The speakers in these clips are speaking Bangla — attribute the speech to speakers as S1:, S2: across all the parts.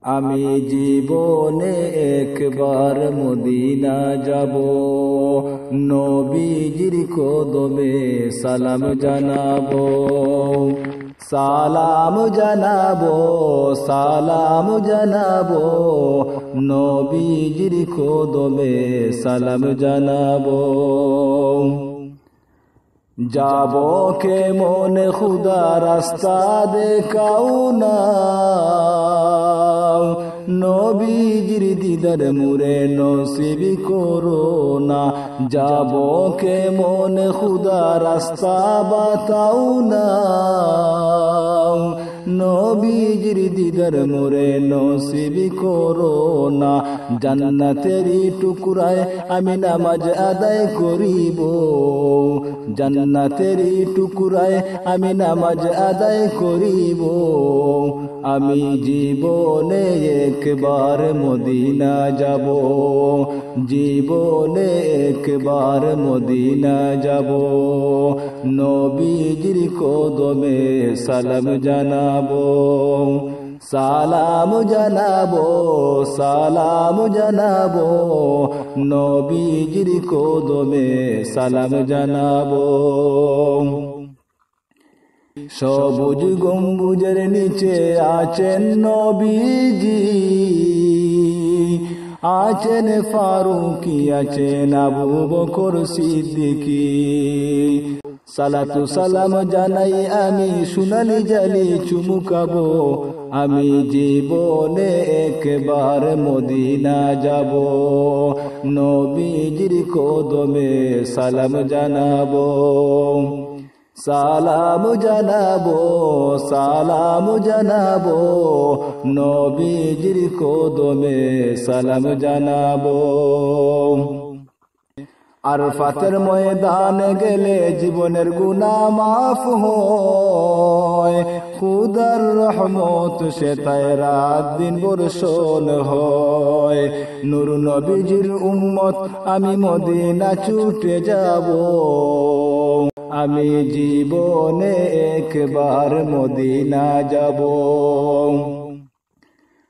S1: আমি জীবনে একবার মদিনা যাব, নবীজির কদমে সালাম জানাবো, সালাম জানাবো, সালাম জানাবো, নবীজির কদমে সালাম জানাবো। যাব কে মনে খুদা রাস্তা দেখাও না, নবীজির দিদার মুরে নসিব করো না। যাব কে মনে খুদা রাস্তা বাতাও না, নবীজির দিদার মুরে নসিব করো না। জান্নাতেরই টুকরায় আমি নামাজ আদায় করিব, জান্নাতেরই টুকরায় আমি নামাজ আদায় করিব। আমি জীবনে একবার মদিনা যাব, জীবনে একবার মদিনা যাব, নবীজির কদমে সালাম জানাবো, সালাম জানাবো, সালাম জানাবো, নবীজির কদমে সালাম জানাবো। সবুজ গম্বুজের নিচে আছেন নবীজি, আছেন ফারুকি, আছেন আবু বকর সিদ্দিকী। সালাতু সালাম জানাই আমি সোনালি জালি চুমুকাবো, আমি জীবনে একবার মদিনা যাব, নবীজির কদমে সালাম জানাবো, সালাম জানাবো, সালাম জানাবো, নবীজির কদমে সালাম জানাবো। আরফাতের ময়দানে গেলে জীবনের গুনাহ মাফ হয়, খুদার রহমত সে তাই রাত দিন বর্ষণ হয়। নূর নবীজির উম্মত আমি মদিনা ছুটে যাব, আমি জীবনে একবার মদিনা যাব,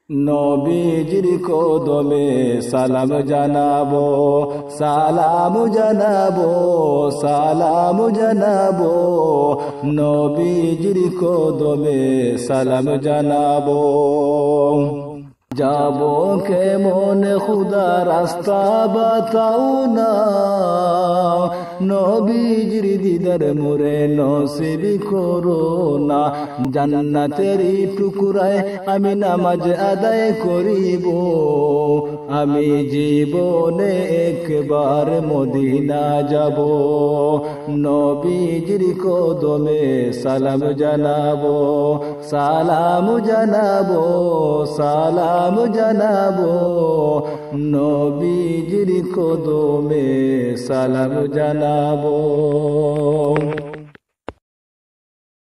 S1: নবীজির কদমে সালাম জানাবো, সালাম জানাবো, সালাম জানাবো, নবীজির কদমে সালাম জানাবো। যাব কেমন খুদা রাস্তা বাতাও না, নবীজির দিদার মুরে নসিব করো না। জান্নাতেরই টুকরায় আমি নামাজ আদায় করিব, আমি জীবনে একবার মদিনা যাব, নবীজির কদমে সালাম জানাবো, সালাম জানাবো, সালাম জানাবো, নবীজির কদমে সালাম জানাবো।